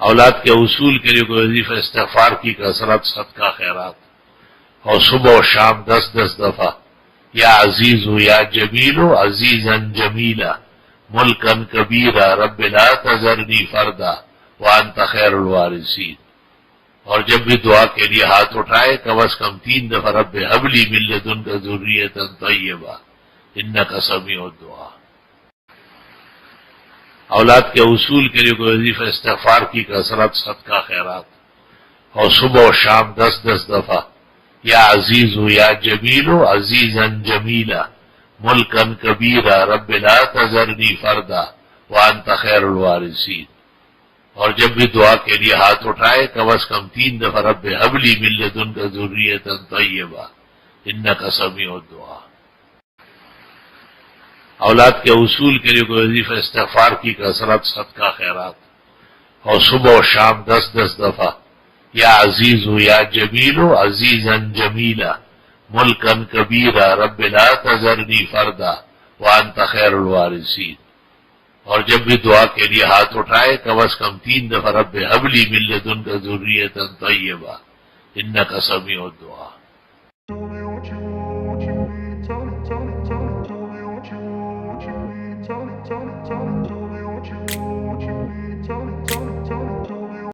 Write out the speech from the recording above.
اولاد کے اصول کے لیے کوئی وظیفہ استغفار کی کثرت، صدقہ خیرات، اور صبح و شام 10 دفعہ یا عزیز یا جمیل عزیزا جمیلا ملکا کبیرا رب لا تذرنی فردا وانت خیر الوارثین. اور جب بھی دعا کے لیے ہاتھ اٹھائے کم از کم 3 دفعہ رب ہب لی من لدنک ذریۃ طیبہ انک سمیع الدعاء. اولاد کے اصول کے لیے کوئی وظیفہ استغفار کی کثرت، صدقہ خیرات، اور صبح و شام 10 دفعہ یا عزیز یا جمیل عزیزا جمیلا ملکا کبیرا رب لا تذرنی فردا وانت خیر الوارثین. اور جب بھی دعا کے لیے ہاتھ اٹھائے کم از کم 3 دفعہ رب ہب لی من لدنک ذریۃ طیبہ انک سمیع الدعاء. اولاد کے اصول کے لیے کوئی وظیفہ استغفار کی کثرت، صدقہ خیرات، اور صبح و شام 10 دفعہ یا عزیز یا جمیل عزیزا جمیلا ملکا کبیرا رب لا تذرنی فردا وانت خیر الوارثین. اور جب بھی دعا کے لیے ہاتھ اٹھائے کم از کم 3 دفعہ رب ہب لی من لدنک ذریۃ طیبہ انک سمیع الدعاء. Tell me what you need, tell me what you need, tell me.